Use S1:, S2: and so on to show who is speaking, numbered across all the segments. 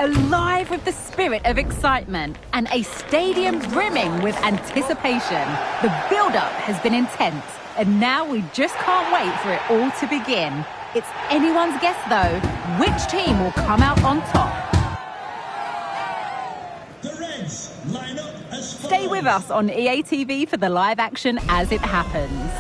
S1: alive with the spirit of excitement and a stadium brimming with anticipation. The build-up has been intense, and now we just can't wait for it all to begin. It's anyone's guess, though, which team will come out on top.
S2: The Reds line up as follows.
S1: Stay with us on EA TV for the live action as it happens.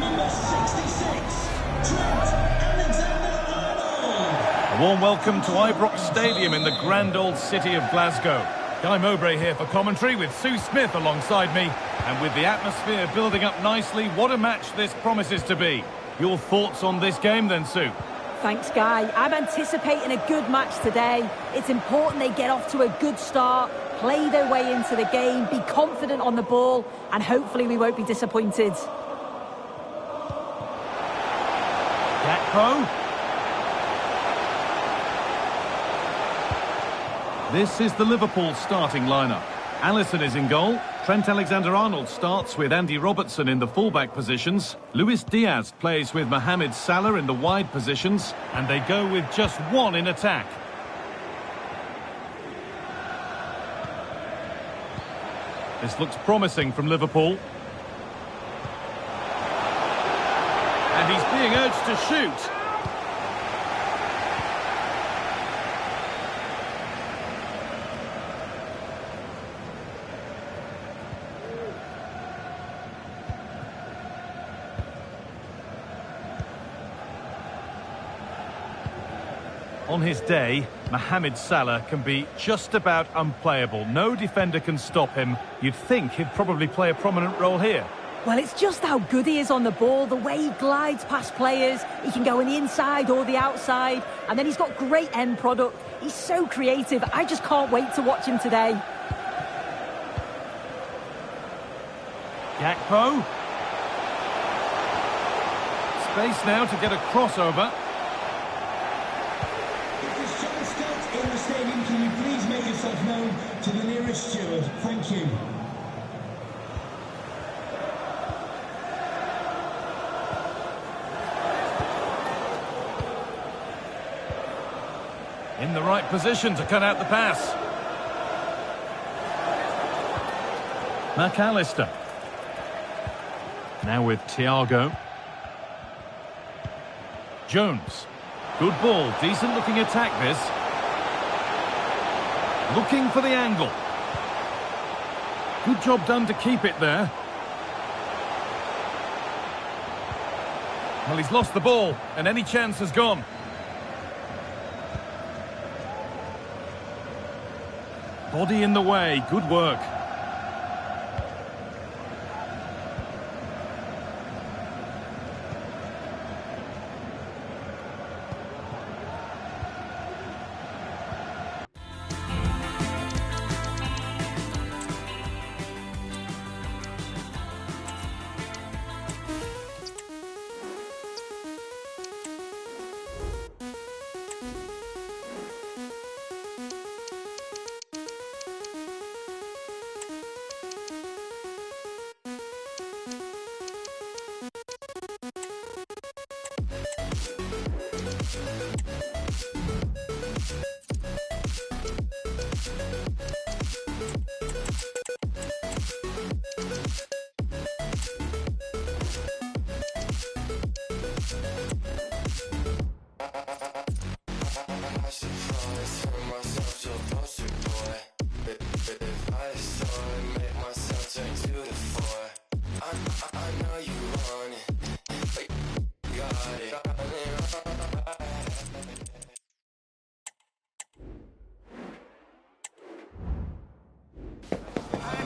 S2: Number 66, Trent Alexander-Arnold.
S3: A warm welcome to Ibrox Stadium in the grand old city of Glasgow. Guy Mowbray here for commentary with Sue Smith alongside me. And with the atmosphere building up nicely, what a match this promises to be. Your thoughts on this game then, Sue?
S4: Thanks, Guy. I'm anticipating a good match today. It's important they get off to a good start, play their way into the game, be confident on the ball, and hopefully we won't be disappointed.
S3: Gakpo. This is the Liverpool starting lineup. Alisson is in goal. Trent Alexander-Arnold starts with Andy Robertson in the fullback positions. Luis Diaz plays with Mohamed Salah in the wide positions. And they go with just one in attack. This looks promising from Liverpool. And he's being urged to shoot. On his day, Mohamed Salah can be just about unplayable. No defender can stop him. You'd think he'd probably play a prominent role here.
S4: Well, it's just how good he is on the ball, the way he glides past players. He can go on the inside or the outside, and then he's got great end product. He's so creative. I just can't wait to watch him today.
S3: Gakpo. Space now to get a crossover.
S2: In the stadium, can you please make yourself known to the nearest steward? Thank you.
S3: In the right position to cut out the pass. McAllister. Now with Thiago. Jones. Good ball, decent looking attack this. Looking for the angle. Good job done to keep it there. Well, he's lost the ball, and any chance has gone. Body in the way, good work.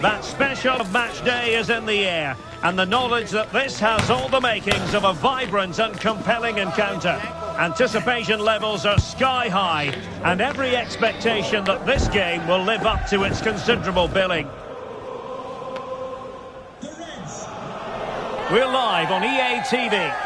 S5: That special match day is in the air, and the knowledge that this has all the makings of a vibrant and compelling encounter. Anticipation levels are sky high, and every expectation that this game will live up to its considerable billing. We're live on EA TV.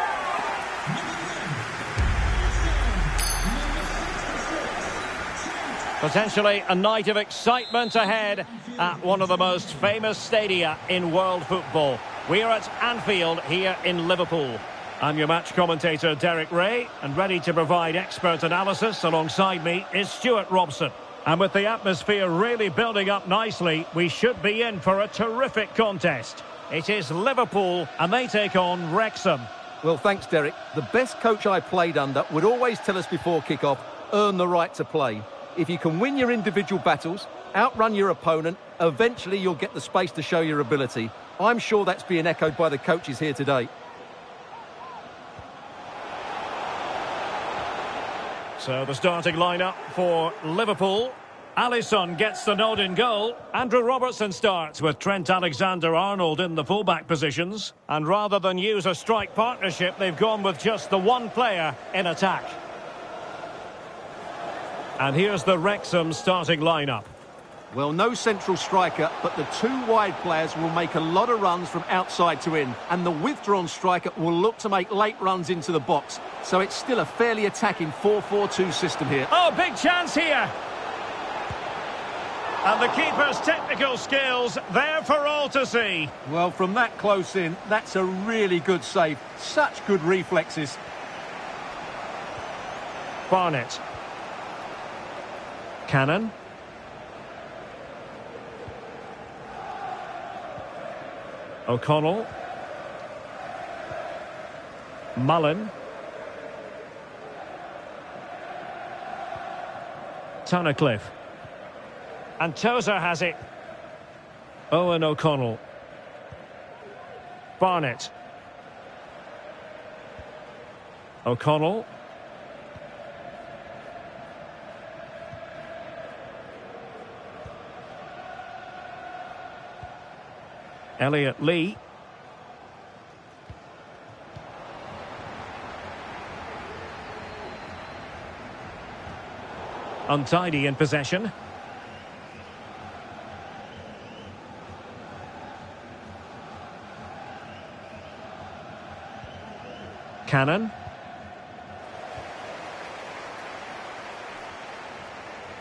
S5: Potentially a night of excitement ahead at one of the most famous stadia in world football. We're at Anfield here in Liverpool. I'm your match commentator, Derek Ray, and ready to provide expert analysis alongside me is Stuart Robson. And with the atmosphere really building up nicely, we should be in for a terrific contest. It is Liverpool, and they take on Wrexham.
S6: Well, thanks, Derek. The best coach I played under would always tell us before kick-off, earn the right to play. If you can win your individual battles, outrun your opponent, eventually you'll get the space to show your ability. I'm sure that's being echoed by the coaches here today.
S5: So the starting lineup for Liverpool. Alisson gets the nod in goal. Andrew Robertson starts with Trent Alexander-Arnold in the fullback positions. And rather than use a strike partnership, they've gone with just the one player in attack. And here's the Wrexham starting lineup.
S6: Well, no central striker, but the two wide players will make a lot of runs from outside to in. And the withdrawn striker will look to make late runs into the box. So it's still a fairly attacking 4-4-2 system here.
S5: Oh, big chance here! And the keeper's technical skills there for all to see.
S6: Well, from that close in, that's a really good save. Such good reflexes.
S5: Barnett. Cannon. O'Connell. Mullen. Tunnicliffe. And Tozer has it. Owen O'Connell. Barnett. O'Connell. Elliot Lee. Untidy in possession. Cannon.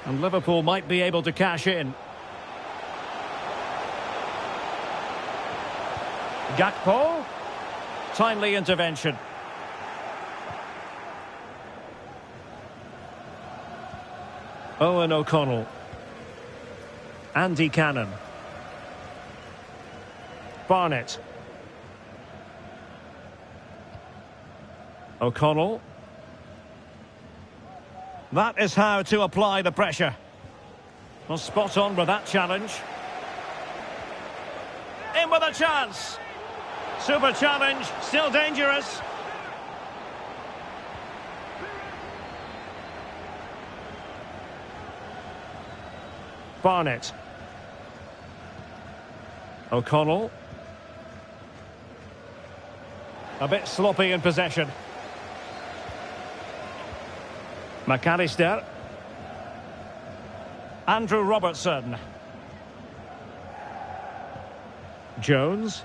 S5: And Liverpool might be able to cash in. Gakpo. Timely intervention. Owen O'Connell. Andy Cannon. Barnett. O'Connell. That is how to apply the pressure. Well, spot on with that challenge. In with a chance. Super challenge, still dangerous. Barnett. O'Connell. A bit sloppy in possession. McAllister. Andrew Robertson. Jones.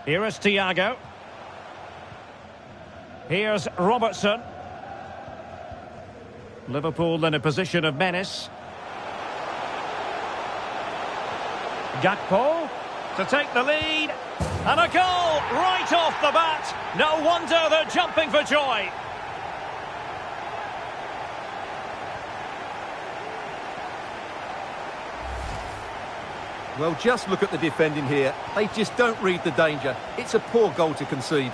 S5: Here is Thiago. Here's Robertson. Liverpool in a position of menace. Gakpo to take the lead. And a goal right off the bat. No wonder they're jumping for joy.
S6: Well, just look at the defending here. They just don't read the danger. It's a poor goal to concede.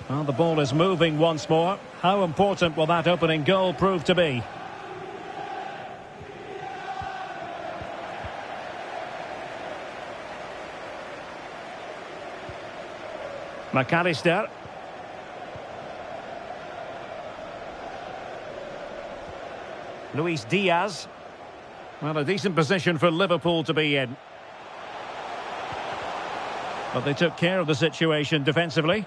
S5: Well, the ball is moving once more. How important will that opening goal prove to be? McAllister. Luis Diaz. Well, a decent position for Liverpool to be in. But they took care of the situation defensively.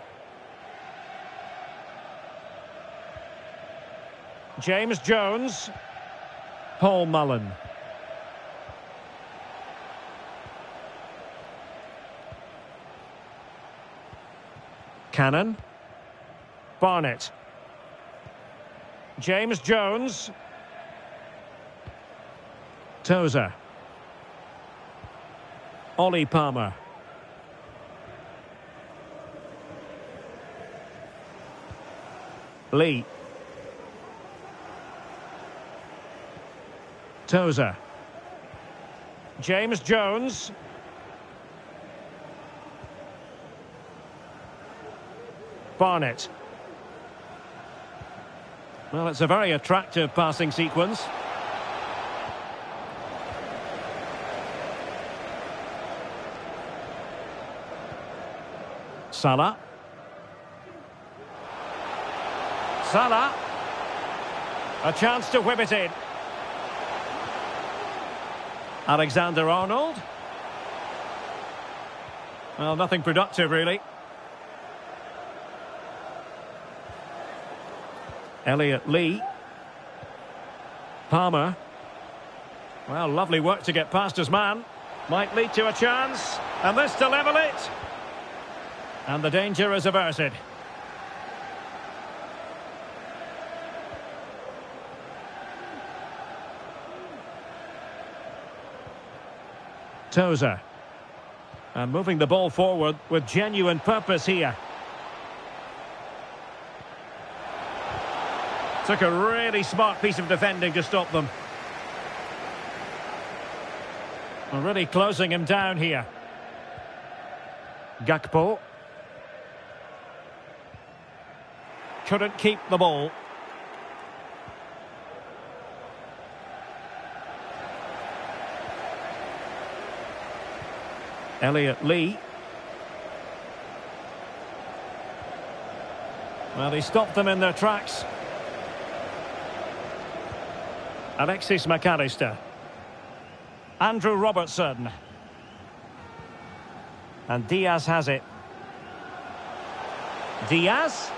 S5: James Jones. Paul Mullen. Cannon. Barnett. James Jones. Tozer. Ollie Palmer. Lee. Tozer. James Jones. Barnett. Well, it's a very attractive passing sequence. Salah. Salah. A chance to whip it in. Alexander-Arnold. Well, nothing productive, really. Elliot Lee. Palmer. Well, lovely work to get past his man. Might lead to a chance. And this to level it. And the danger is averted. Tozer. And moving the ball forward with genuine purpose here. Took a really smart piece of defending to stop them. We're really closing him down here. Gakpo. Couldn't keep the ball. Elliot Lee. Well, he stopped them in their tracks. Alexis McAllister. Andrew Robertson. And Diaz has it. Diaz.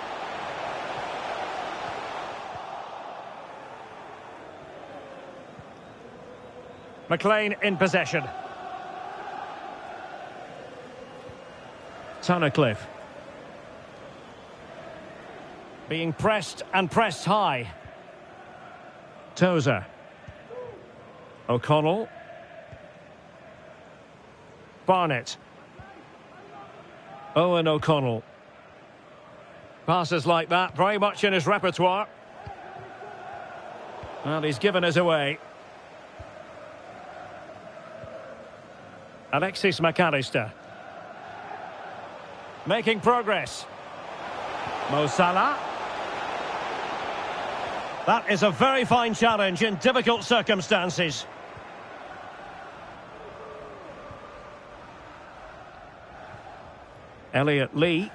S5: McLean in possession. Tunnicliffe. Being pressed and pressed high. Tozer. O'Connell. Barnett. Owen O'Connell. Passes like that, very much in his repertoire. Well, he's given us away. Alexis McAllister. Making progress. Mo Salah. That is a very fine challenge in difficult circumstances. Elliot Lee.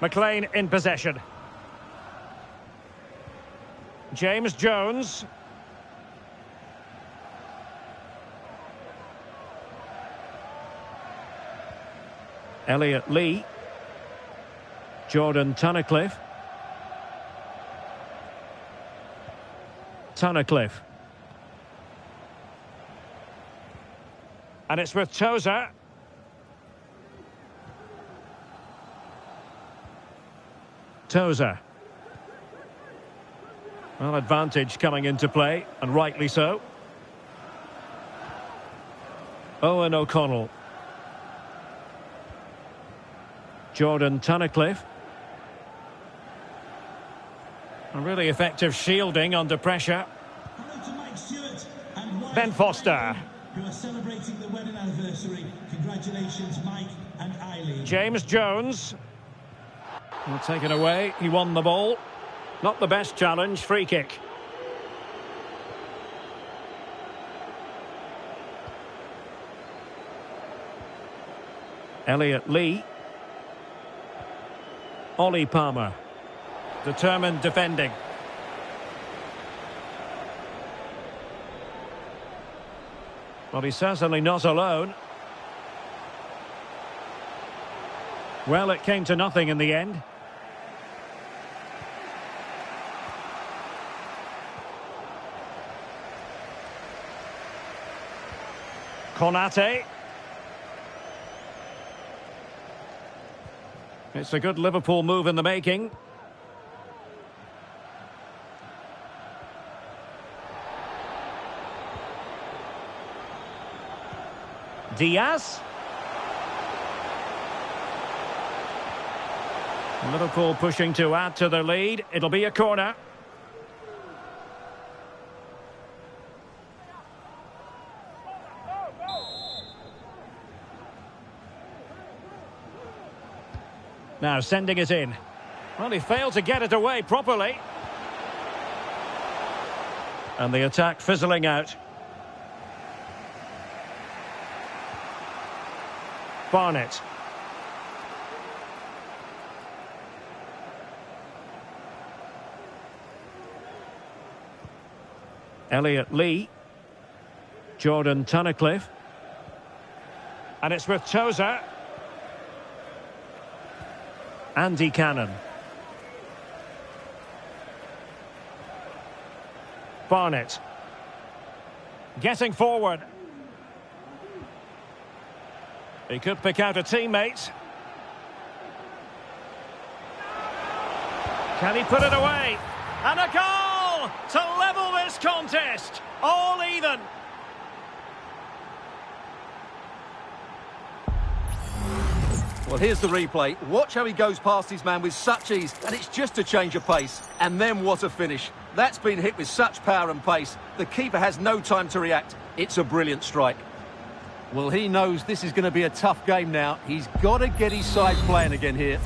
S5: McLean in possession. James Jones. Elliot Lee. Jordan Tunnicliffe. Tunnicliffe. And it's with Tozer. Tozer. Well, advantage coming into play, and rightly so. Owen O'Connell. Jordan Tunnicliffe. A really effective shielding under pressure. Ben Foster.
S2: Who are celebrating the wedding anniversary. Congratulations, Mike and Eileen.
S5: James Jones. Well, taken away. He won the ball. Not the best challenge. Free kick. Elliot Lee. Ollie Palmer. Determined defending. Well, he's certainly not alone. Well, it came to nothing in the end. Konate. It's a good Liverpool move in the making. Diaz. Liverpool pushing to add to their lead. It'll be a corner. Now sending it in. Well, he failed to get it away properly. And the attack fizzling out. Barnett. Elliot Lee. Jordan Tunnicliffe. And it's with Tozer. Andy Cannon. Barnett. Getting forward. He could pick out a teammate. Can he put it away? And a goal to level this contest. All even.
S6: Well, here's the replay. Watch how he goes past his man with such ease, and it's just a change of pace. And then what a finish. That's been hit with such power and pace. The keeper has no time to react. It's a brilliant strike. Well, he knows this is going to be a tough game now. He's got to get his side playing again here.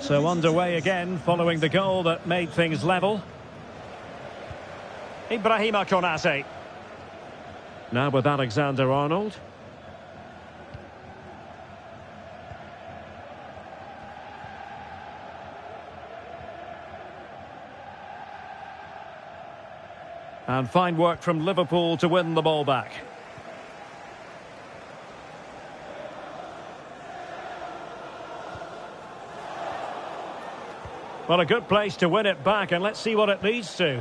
S5: So underway again, following the goal that made things level. Ibrahima Konate. Now with Alexander-Arnold. And fine work from Liverpool to win the ball back. Well, a good place to win it back, and let's see what it leads to.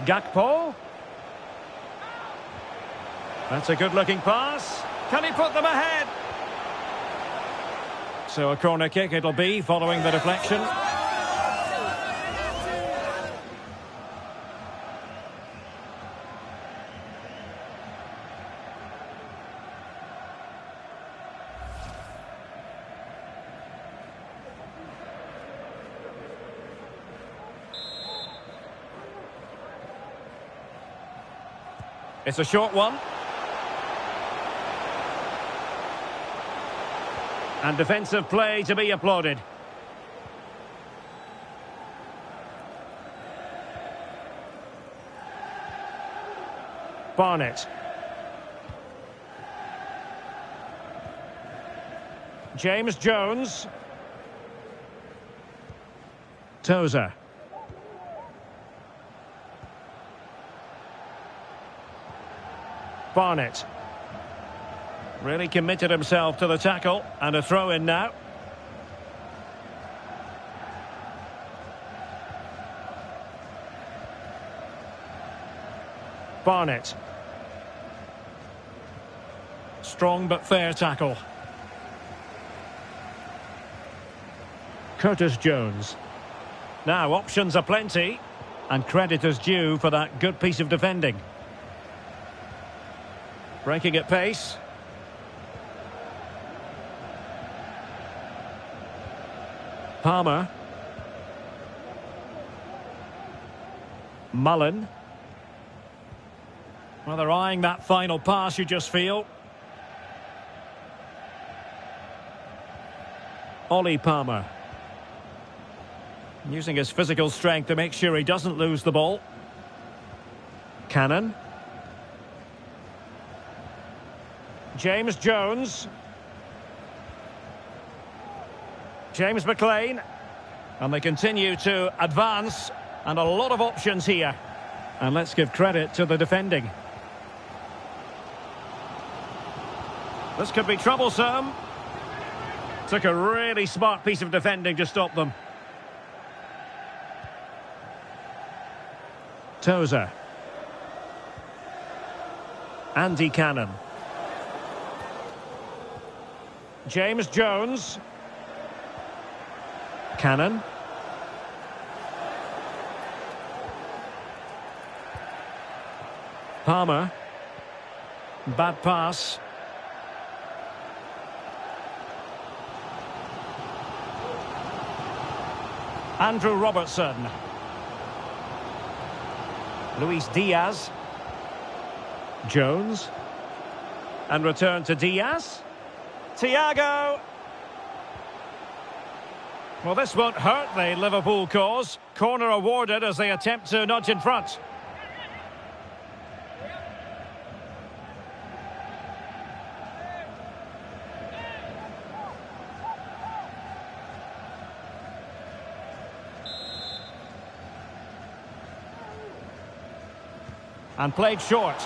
S5: Gakpo. That's a good-looking pass. Can he put them ahead? So a corner kick it'll be, following the deflection. It's a short one. And defensive play to be applauded. Barnett. James Jones. Tozer. Barnett. Really committed himself to the tackle, and a throw in now. Barnett. Strong but fair tackle. Curtis Jones. Now options are plenty, and credit is due for that good piece of defending. Breaking at pace. Palmer. Mullen. Well, they're eyeing that final pass, you just feel. Ollie Palmer. Using his physical strength to make sure he doesn't lose the ball. Cannon. James Jones. James McLean. And they continue to advance. And a lot of options here. And let's give credit to the defending. This could be troublesome. Took a really smart piece of defending to stop them. Tozer. Andy Cannon. James Jones. Cannon. Palmer. Bad pass. Andrew Robertson. Luis Diaz. Jones. And return to Diaz. Thiago. Well, this won't hurt the Liverpool cause. Corner awarded as they attempt to nudge in front. And played short.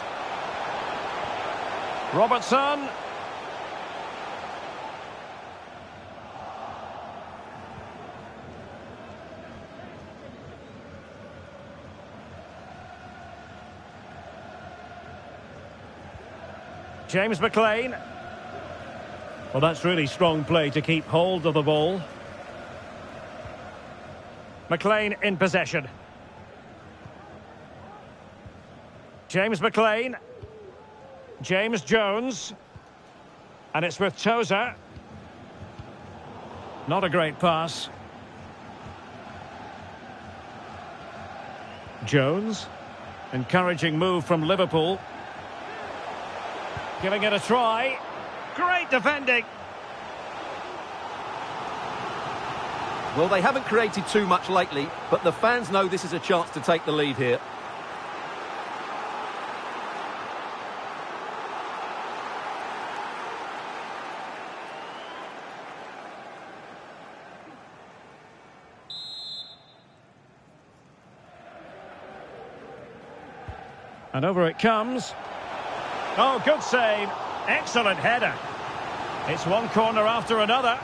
S5: Robertson. James McLean. Well, that's really strong play to keep hold of the ball. McLean in possession. James McLean. James Jones. And it's with Tozer. Not a great pass. Jones. Encouraging move from Liverpool. Giving it a try. Great defending.
S6: Well, they haven't created too much lately, but the fans know this is a chance to take the lead here.
S5: And over it comes. Oh, good save. Excellent header. It's one corner after another.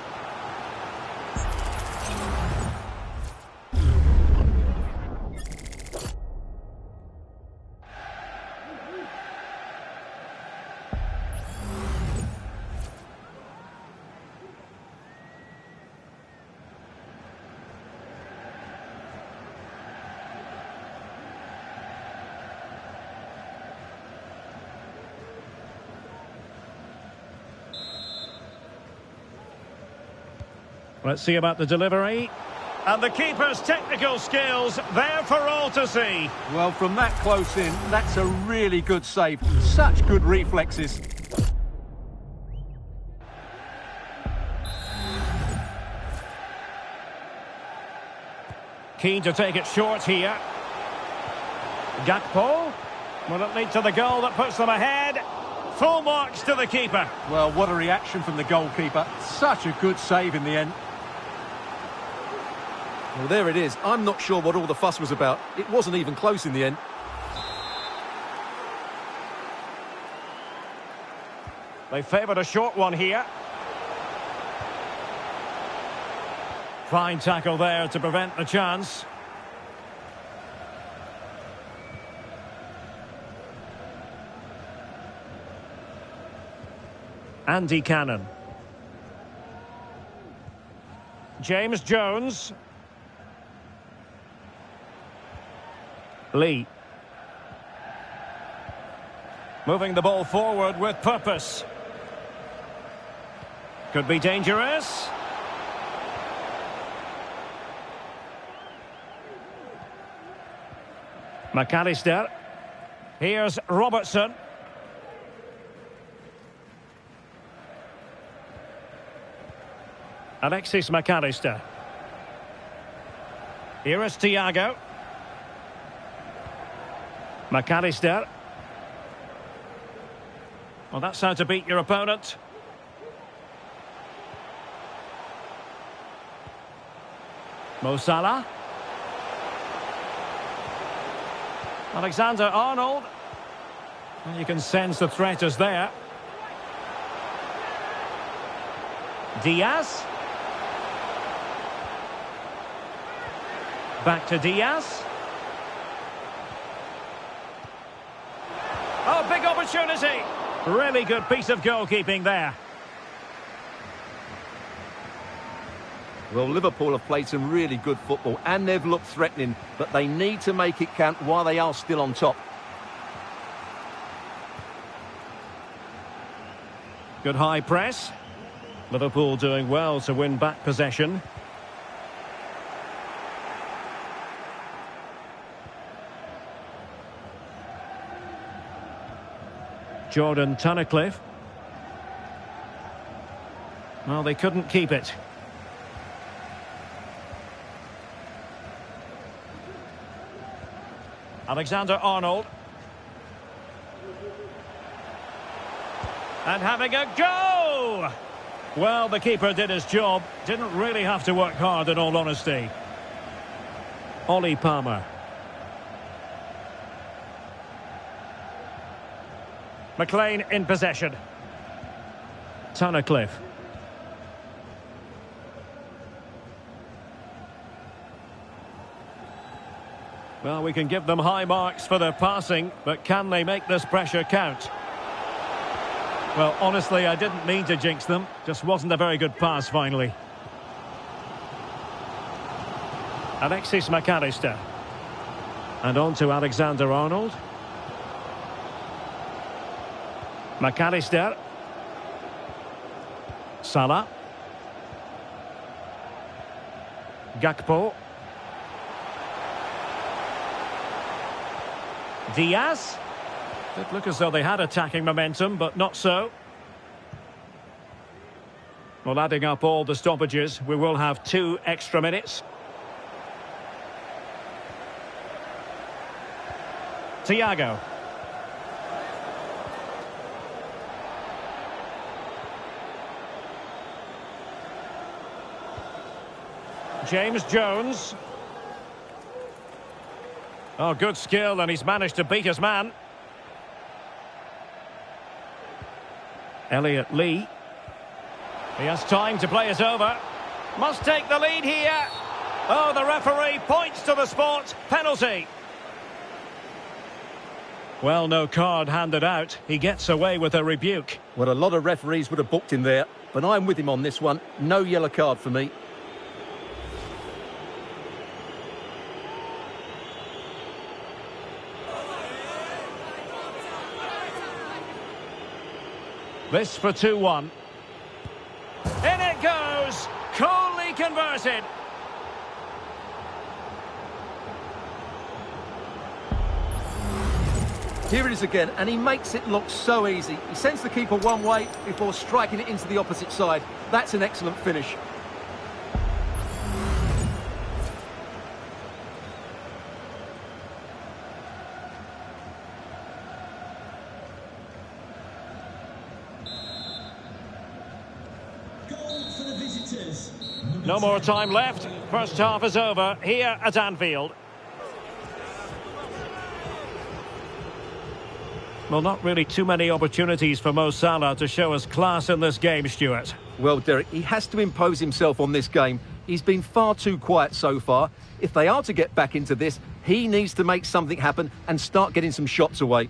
S5: Let's see about the delivery. And the keeper's technical skills there for all to see.
S6: Well, from that close in, that's a really good save. Such good reflexes.
S5: Keen to take it short here. Gakpo. Will it lead to the goal that puts them ahead? Full marks to the keeper.
S6: Well, what a reaction from the goalkeeper. Such a good save in the end. Well, there it is. I'm not sure what all the fuss was about. It wasn't even close in the end.
S5: They favoured a short one here. Fine tackle there to prevent the chance. Andy Cannon. James Jones. Lee. Moving the ball forward with purpose. Could be dangerous. McAllister. Here's Robertson. Alexis McAllister. Here is Thiago. McAllister. Well, that's how to beat your opponent. Mo Salah. Alexander-Arnold. Well, you can sense the threat is there. Diaz. Back to Diaz. Oh, big opportunity. Really good piece of goalkeeping there.
S6: Well, Liverpool have played some really good football and they've looked threatening, but they need to make it count while they are still on top.
S5: Good high press. Liverpool doing well to win back possession. Jordan Tunnicliffe. Well, they couldn't keep it. Alexander-Arnold. And having a go! Well, the keeper did his job. Didn't really have to work hard, in all honesty. Ollie Palmer. McLean in possession. Tunnicliffe. Well, we can give them high marks for their passing, but can they make this pressure count? Well, honestly, I didn't mean to jinx them. Just wasn't a very good pass, finally. Alexis McAllister. And on to Alexander-Arnold. McAllister. Salah. Gakpo. Diaz. Did look as though they had attacking momentum, but not so. Well, adding up all the stoppages, we will have 2 extra minutes. Thiago. James Jones. Oh, good skill, and he's managed to beat his man. Elliot Lee. He has time to play it over. Must take the lead here. Oh, the referee points to the spot. Penalty. Well, no card handed out. He gets away with a rebuke.
S6: Well, a lot of referees would have booked him there, but I'm with him on this one. No yellow card for me.
S5: This for 2-1. In it goes! Coolly converted.
S6: Here it is again, and he makes it look so easy. He sends the keeper one way before striking it into the opposite side. That's an excellent finish.
S5: No more time left. First half is over here at Anfield. Well, not really too many opportunities for Mo Salah to show us class in this game, Stuart.
S6: Well, Derek, he has to impose himself on this game. He's been far too quiet so far. If they are to get back into this, he needs to make something happen and start getting some shots away.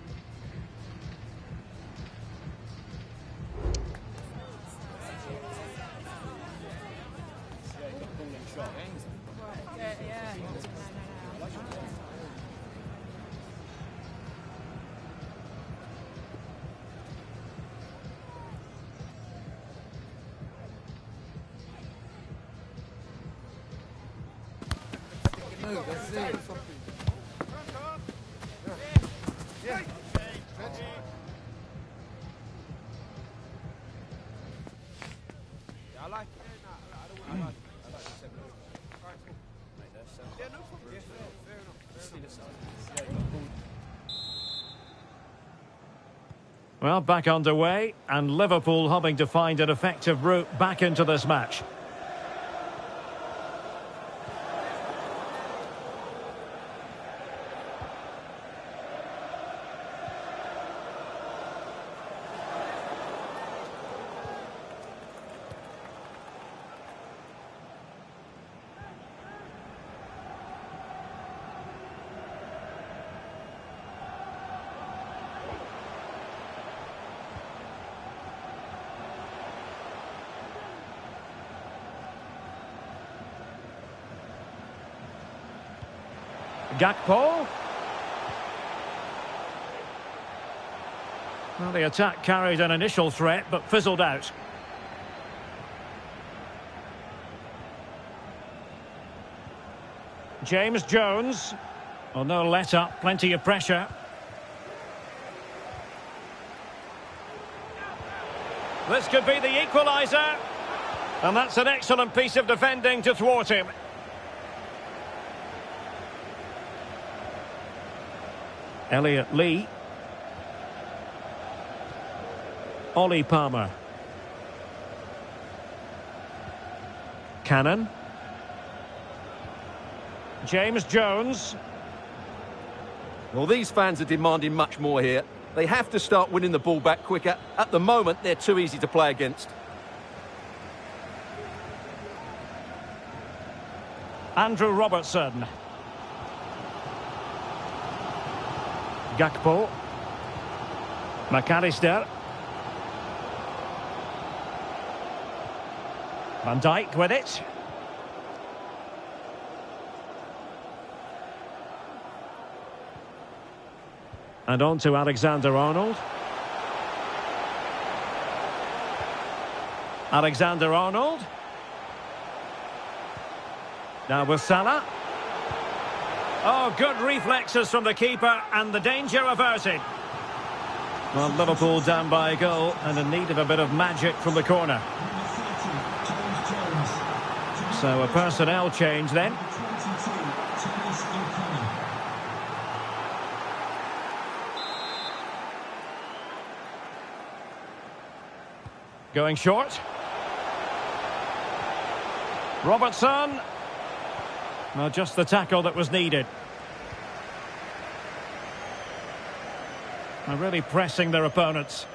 S5: Well, back underway, and Liverpool hoping to find an effective route back into this match. Gakpo. Well, the attack carried an initial threat, but fizzled out. James Jones. Well, no let up, plenty of pressure. This could be the equaliser. And that's an excellent piece of defending to thwart him. Elliot Lee. Ollie Palmer. Cannon. James Jones.
S6: Well, these fans are demanding much more here. They have to start winning the ball back quicker. At the moment, they're too easy to play against.
S5: Andrew Robertson. Gakpo. McAllister. Van Dijk with it. And on to Alexander-Arnold. Alexander-Arnold. Now with Salah. Oh, good reflexes from the keeper and the danger averted. Well, Liverpool down by a goal and in need of a bit of magic from the corner. So a personnel change then. Going short. Robertson. Well, just the tackle that was needed. They're really pressing their opponents.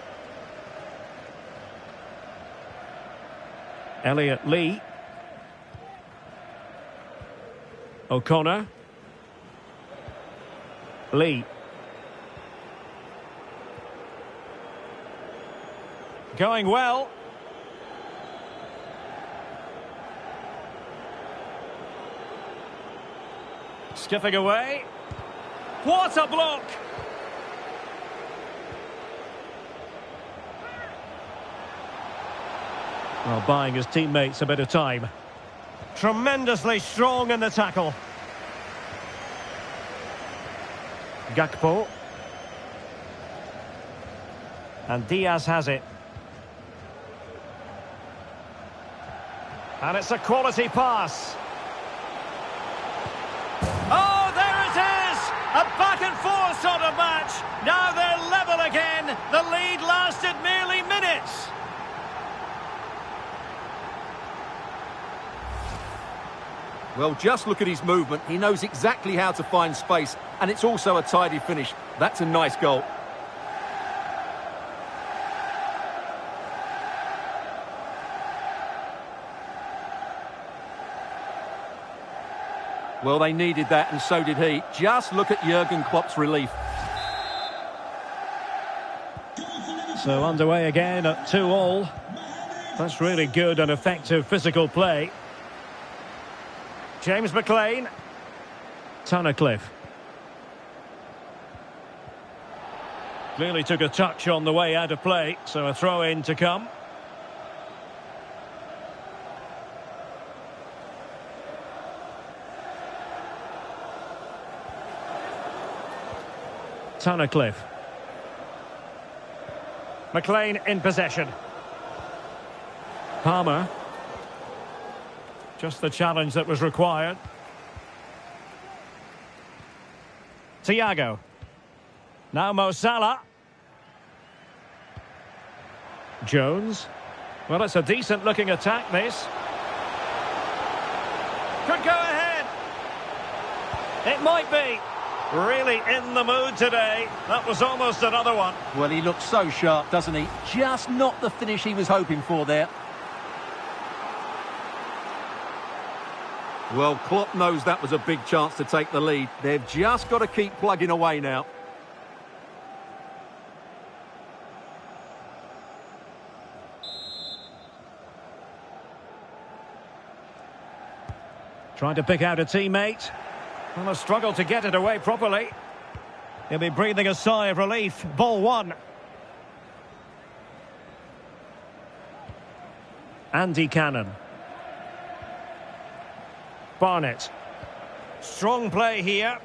S5: Elliot Lee. O'Connor. Lee. Going well. Skipping away. What a block! Well, buying his teammates a bit of time. Tremendously strong in the tackle. Gakpo. And Diaz has it. And it's a quality pass. Oh, there it is! A back and forth sort of match. Now they're level again. The lead lasted merely minutes.
S6: Well, just look at his movement. He knows exactly how to find space, and it's also a tidy finish. That's a nice goal. Well, they needed that, and so did he. Just look at Jurgen Klopp's relief.
S5: So underway again at 2-2. That's really good and effective physical play. James McLean. Tunnicliffe. Clearly took a touch on the way out of play, so a throw-in to come. Tunnicliffe. McLean in possession. Palmer. Just the challenge that was required. Thiago. Now Mo Salah. Jones. Well, it's a decent looking attack, this. Could go ahead. It might be. Really in the mood today. That was almost another one.
S6: Well, he looks so sharp, doesn't he? Just not the finish he was hoping for there. Well, Klopp knows that was a big chance to take the lead. They've just got to keep plugging away now.
S5: Trying to pick out a teammate. Well, a struggle to get it away properly. He'll be breathing a sigh of relief. Ball one. Andy Cannon. Barnett. Strong play here.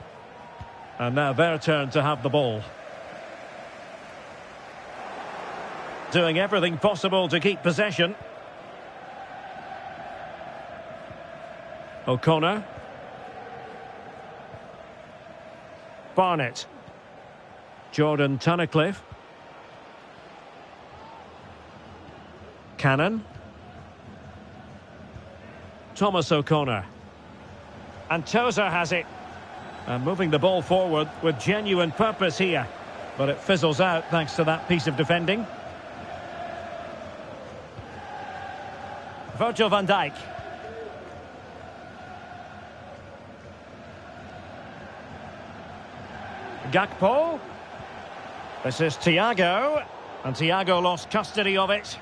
S5: And now their turn to have the ball. Doing everything possible to keep possession. O'Connor. Barnett. Jordan Tunnicliffe. Cannon. Thomas O'Connor. And Tozer has it. And moving the ball forward with genuine purpose here. But it fizzles out thanks to that piece of defending. Virgil van Dijk. Gakpo. This is Thiago. And Thiago lost custody of it.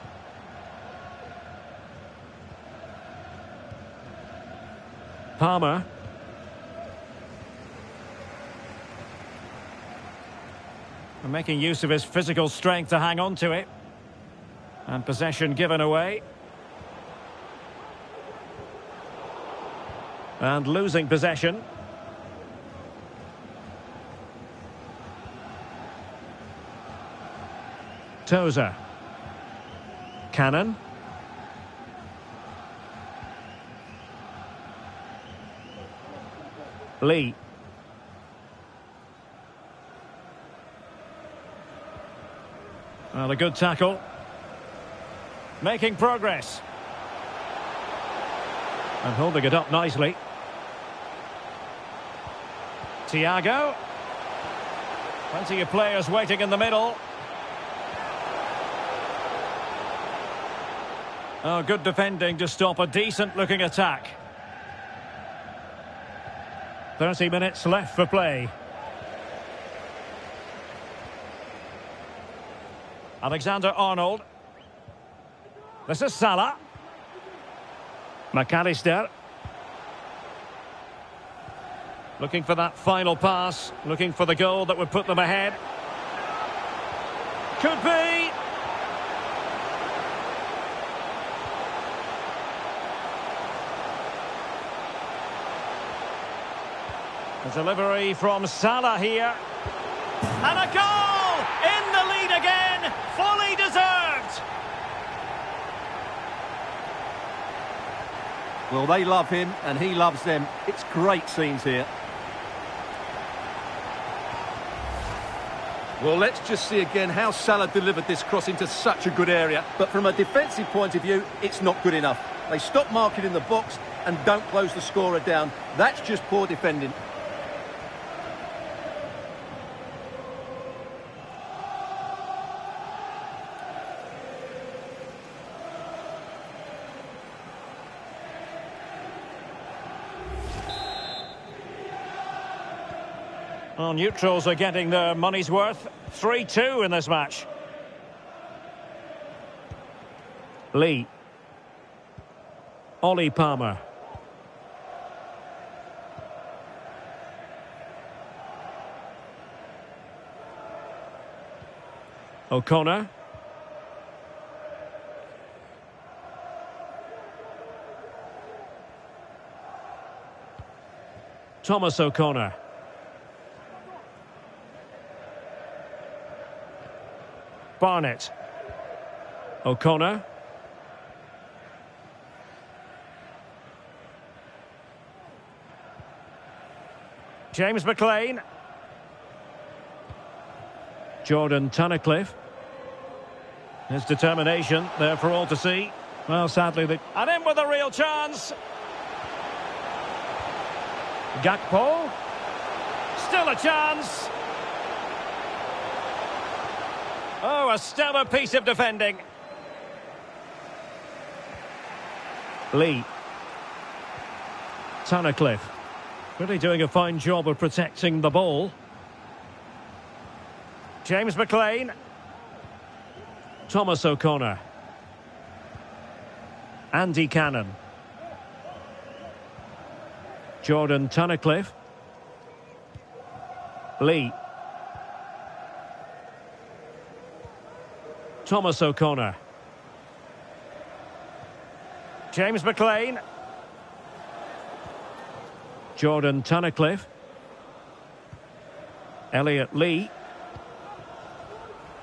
S5: Palmer. And making use of his physical strength to hang on to it. And possession given away. And losing possession. Tozer. Cannon. Lee. Well, a good tackle. Making progress. And holding it up nicely. Thiago. Plenty of players waiting in the middle. Oh, good defending to stop a decent-looking attack. 30 minutes left for play. Alexander-Arnold. This is Salah. McAllister. Looking for that final pass. Looking for the goal that would put them ahead. Could be. A delivery from Salah here. And a goal! In the lead again! Fully deserved!
S6: Well, they love him and he loves them. It's great scenes here. Well, let's just see again how Salah delivered this cross into such a good area. But from a defensive point of view, it's not good enough. They stop marking in the box and don't close the scorer down. That's just poor defending.
S5: Well, neutrals are getting their money's worth. 3-2 in this match. Lee. Ollie Palmer. O'Connor. Thomas O'Connor. Barnett. O'Connor. James McLean. Jordan Tunnicliffe. His determination there for all to see. Well, sadly, and in with a real chance. Gakpo. Still a chance. Oh, a stellar piece of defending. Lee. Tunnicliffe. Really doing a fine job of protecting the ball. James McLean. Thomas O'Connor. Andy Cannon. Jordan Tunnicliffe. Lee. Thomas O'Connor. James McLean. Jordan Tunnicliffe. Elliot Lee.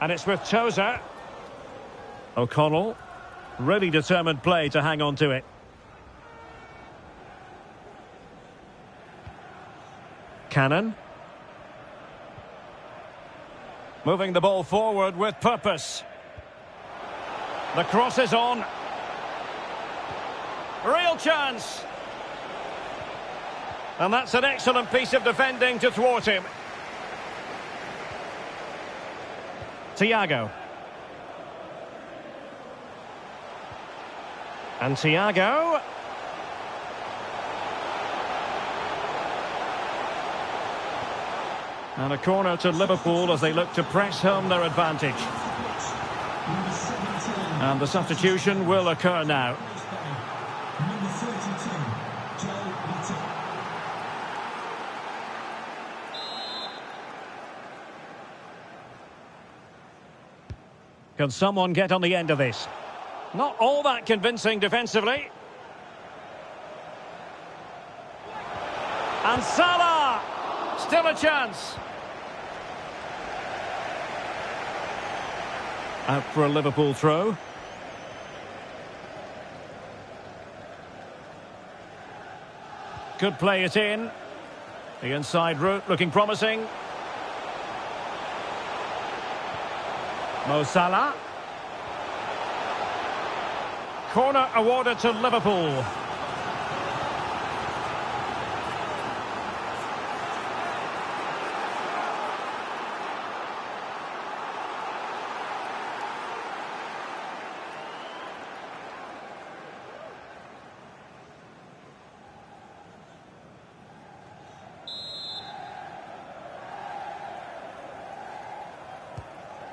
S5: And it's with Tozer. O'Connell. Really determined play to hang on to it. Cannon. Moving the ball forward with purpose. The cross is on. Real chance. And that's an excellent piece of defending to thwart him. Thiago. And Thiago. And a corner to Liverpool as they look to press home their advantage. And the substitution will occur now.
S2: Number 32, Joe Little.
S5: Can someone get on the end of this? Not all that convincing defensively. And Salah! Still a chance. Out for a Liverpool throw. Could play it in. The inside route looking promising. Mo Salah. Corner awarded to Liverpool.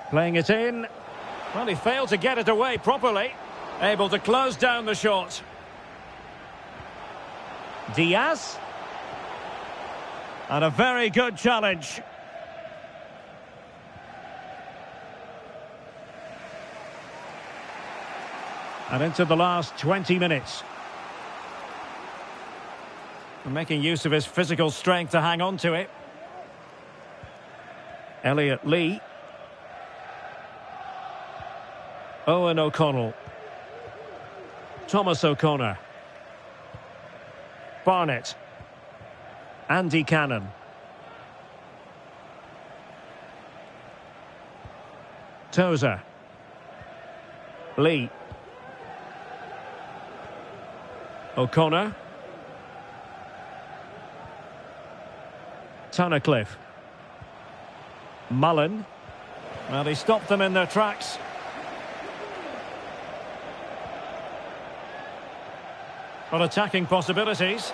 S5: Playing it in. Well, he failed to get it away properly. Able to close down the shot. Diaz. And a very good challenge. And into the last 20 minutes. And making use of his physical strength to hang on to it. Elliot Lee. Owen O'Connell. Thomas O'Connor. Barnett. Andy Cannon. Tozer. Lee. O'Connor. Tunnicliffe. Mullen. Well, he stopped them in their tracks. Got attacking possibilities.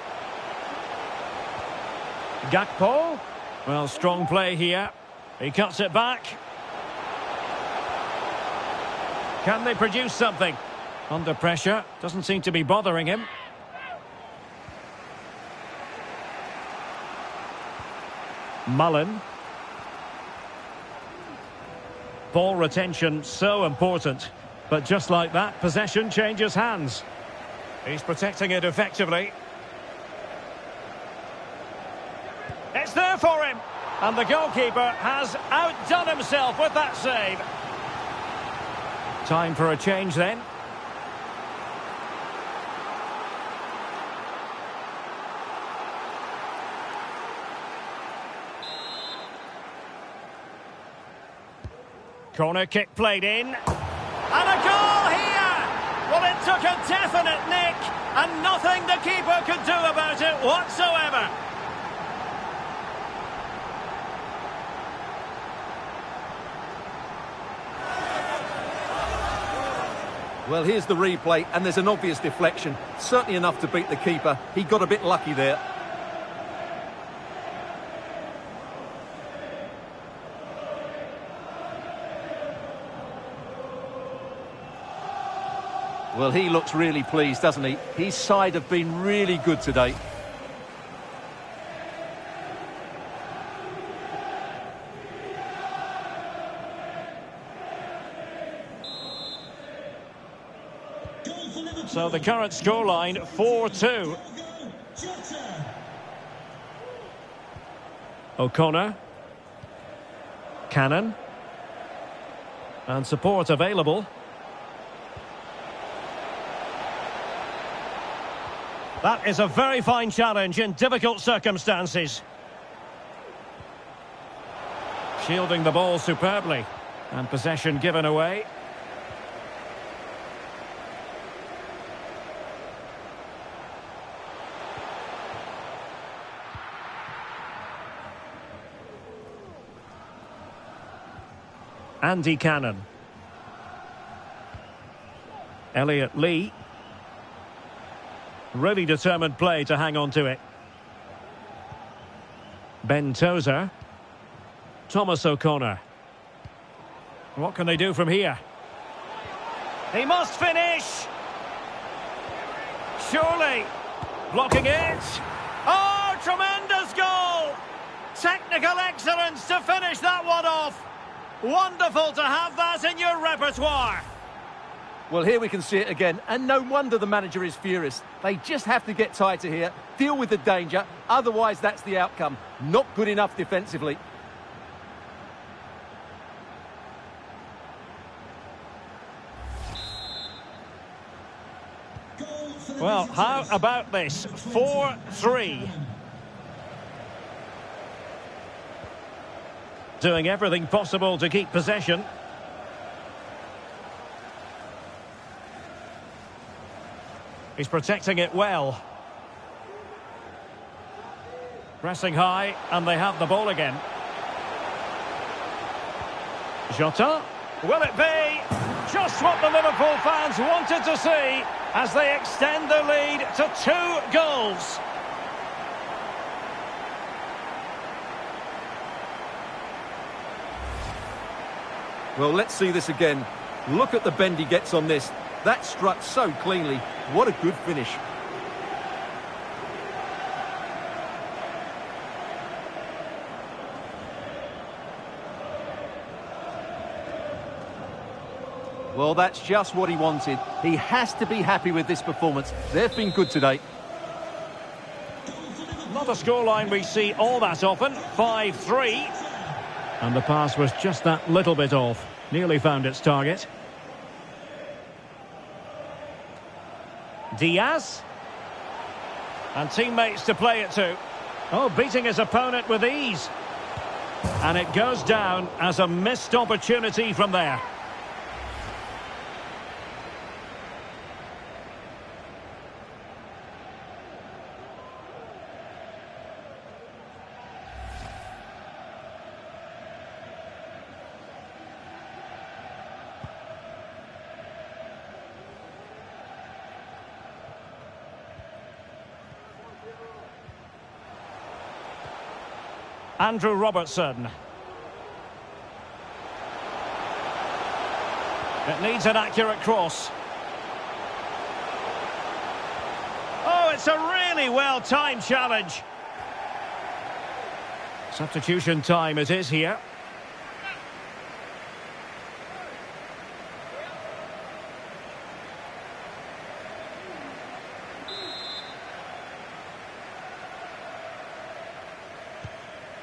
S5: Gakpo. Well, strong play here. He cuts it back. Can they produce something? Under pressure. Doesn't seem to be bothering him. Mullen. Ball retention so important. But just like that, possession changes hands. He's protecting it effectively. It's there for him. And the goalkeeper has outdone himself with that save. Time for a change then. Corner kick played in. And a goal here! Well, it took a definite nick, and nothing the keeper could do about it whatsoever.
S6: Well, here's the replay, and there's an obvious deflection. Certainly enough to beat the keeper. He got a bit lucky there. Well, he looks really pleased, doesn't he? His side have been really good today.
S5: So the current scoreline 4-2. O'Connor. Cannon. And support available. That is a very fine challenge in difficult circumstances. Shielding the ball superbly. And possession given away. Andy Cannon. Elliot Lee. Really determined play to hang on to it. Ben Tozer. Thomas O'Connor. What can they do from here? He must finish! Surely! Blocking it! Oh, tremendous goal! Technical excellence to finish that one off! Wonderful to have that in your repertoire!
S6: Well, here we can see it again, and no wonder the manager is furious. They just have to get tighter here, deal with the danger, otherwise that's the outcome. Not good enough defensively.
S5: Well, how about this? 4-3. Doing everything possible to keep possession. He's protecting it well. Pressing high, and they have the ball again. Jota. Will it be? Just what the Liverpool fans wanted to see as they extend the lead to 2 goals.
S6: Well, let's see this again. Look at the bend he gets on this. That struck so cleanly. What a good finish. Well, that's just what he wanted. He has to be happy with this performance. They've been good today.
S5: Not a scoreline we see all that often. 5-3. And the pass was just that little bit off. Nearly found its target. Diaz. And teammates to play it to. Oh, beating his opponent with ease. And it goes down as a missed opportunity from there. Andrew Robertson. It needs an accurate cross. Oh, it's a really well-timed challenge. Substitution time it is here.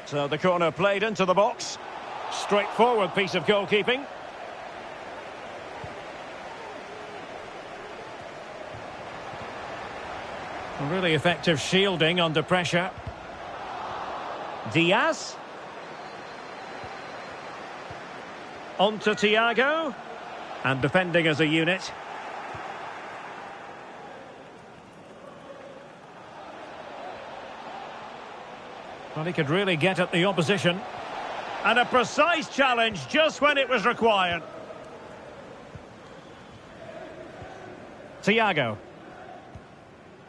S5: So the corner played into the box. Straightforward piece of goalkeeping. Really effective shielding under pressure. Diaz. On to Thiago. And defending as a unit. Well, he could really get at the opposition. And a precise challenge just when it was required. Thiago.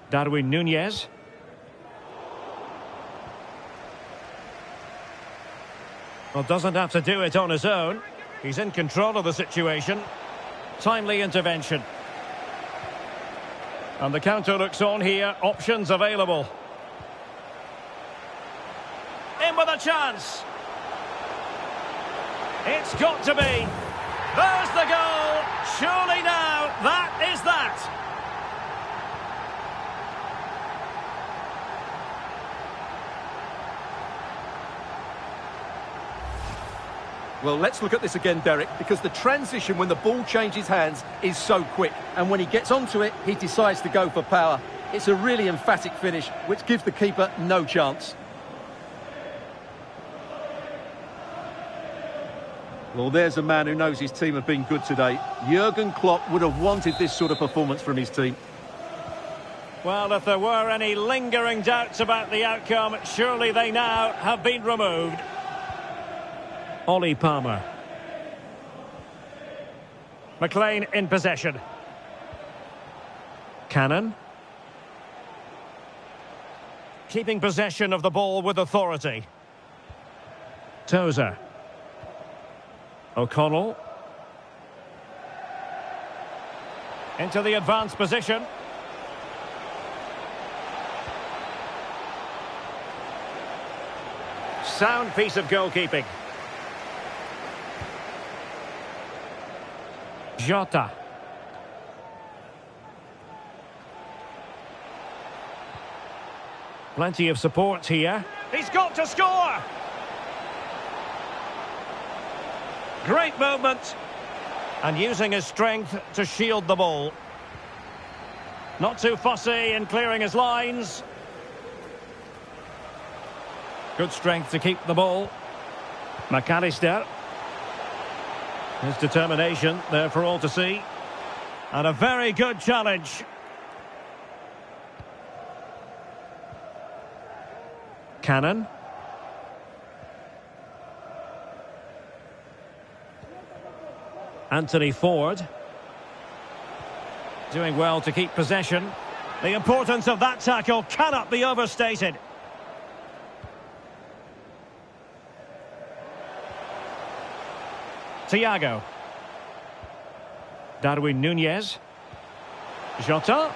S5: Darwin Nunez. Well, doesn't have to do it on his own. He's in control of the situation. Timely intervention. And the counter looks on here. Options available. In with a chance. It's got to be. There's the goal. Surely now, that is that.
S6: Well, let's look at this again, Derek, because the transition when the ball changes hands is so quick. And when he gets onto it, he decides to go for power. It's a really emphatic finish, which gives the keeper no chance. Well, there's a man who knows his team have been good today. Jurgen Klopp would have wanted this sort of performance from his team.
S5: Well, if there were any lingering doubts about the outcome, surely they now have been removed. Ollie Palmer. McLean in possession. Cannon. Keeping possession of the ball with authority. Tozer. O'Connell. Into the advanced position. Sound piece of goalkeeping. Jota. Plenty of support here. He's got to score! Great movement. And using his strength to shield the ball. Not too fussy in clearing his lines. Good strength to keep the ball. McAllister. His determination there for all to see. And a very good challenge. Cannon. Anthony Ford. Doing well to keep possession. The importance of that tackle cannot be overstated. Thiago. Darwin Nunez. Jota.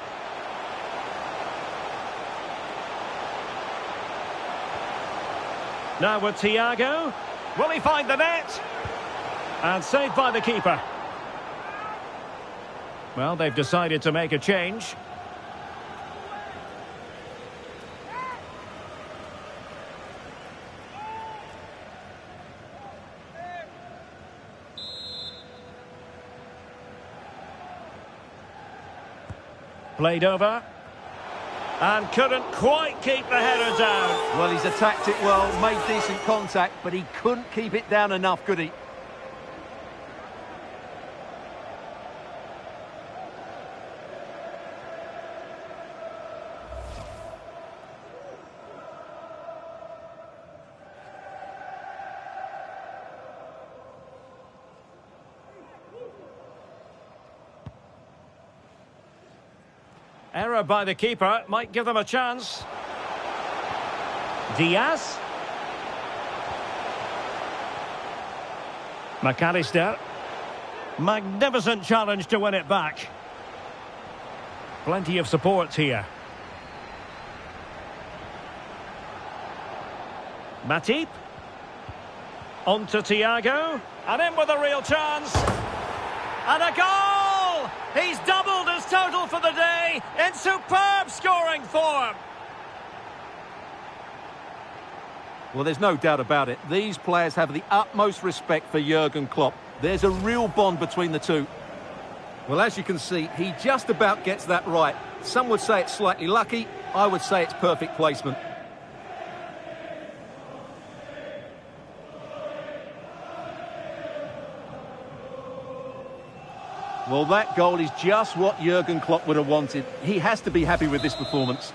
S5: Now with Thiago. Will he find the net? And saved by the keeper. Well, they've decided to make a change. Played over. And couldn't quite keep the header down.
S6: Well, he's attacked it well, made decent contact, but he couldn't keep it down enough, could he?
S5: Error by the keeper might give them a chance. Diaz. McAllister. Magnificent challenge to win it back. Plenty of support here. Matip. On to Thiago. And in with a real chance. And a goal! He's doubled his total for the day in superb scoring form.
S6: Well, there's no doubt about it. These players have the utmost respect for Jurgen Klopp. There's a real bond between the two. Well, as you can see, he just about gets that right. Some would say it's slightly lucky. I would say it's perfect placement. Well, that goal is just what Jurgen Klopp would have wanted. He has to be happy with this performance.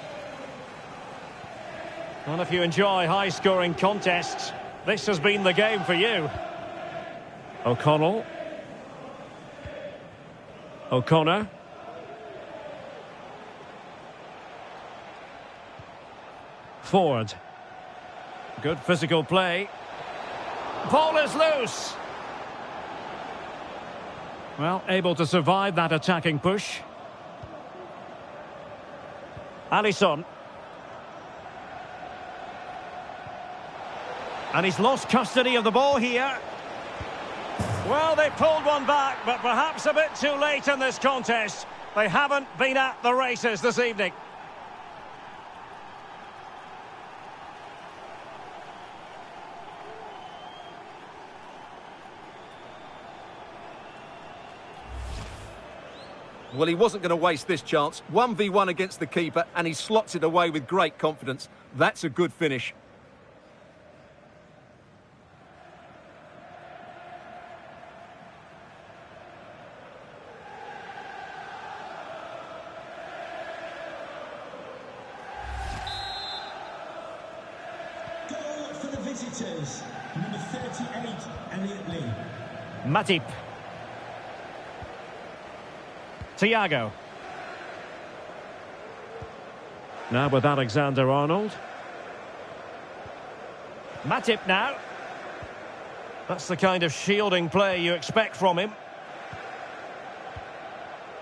S5: Well, if you enjoy high-scoring contests, this has been the game for you. O'Connell. O'Connor. Ford. Good physical play. Ball is loose. Well, able to survive that attacking push. Alisson. And he's lost custody of the ball here. Well, they pulled one back, but perhaps a bit too late in this contest. They haven't been at the races this evening.
S6: Well, he wasn't going to waste this chance. 1v1 against the keeper, and he slots it away with great confidence. That's a good finish.
S2: Goal for the visitors. Number 38, Elliot Lee.
S5: Matip. Thiago. Now with Alexander-Arnold. Matip now. That's the kind of shielding play you expect from him.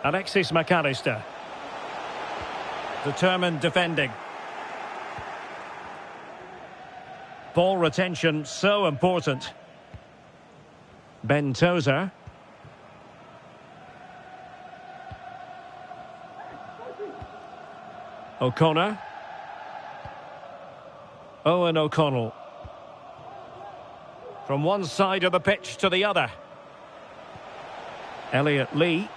S5: Alexis McAllister. Determined defending. Ball retention so important. Ben Tozer. O'Connor. Owen O'Connell. From one side of the pitch to the other. Elliot Lee.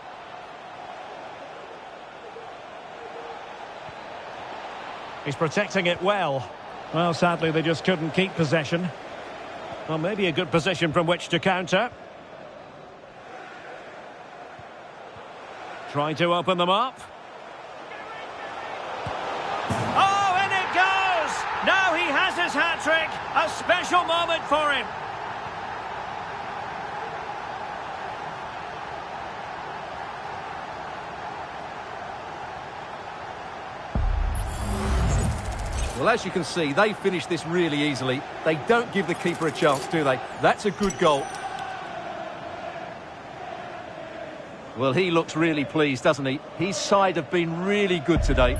S5: He's protecting it well. Well, sadly, they just couldn't keep possession. Well, maybe a good position from which to counter. Trying to open them up. Oh, in it goes! Now he has his hat-trick. A special moment for him.
S6: Well, as you can see, they finish this really easily. They don't give the keeper a chance, do they? That's a good goal. Well, he looks really pleased, doesn't he? His side have been really good today.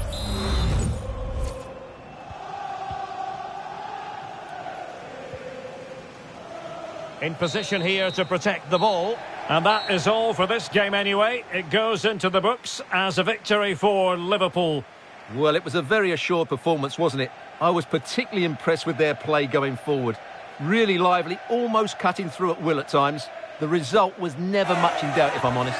S5: In position here to protect the ball. And that is all for this game anyway. It goes into the books as a victory for Liverpool.
S6: Well, it was a very assured performance, wasn't it? I was particularly impressed with their play going forward. Really lively, almost cutting through at will at times. The result was never much in doubt, if I'm honest.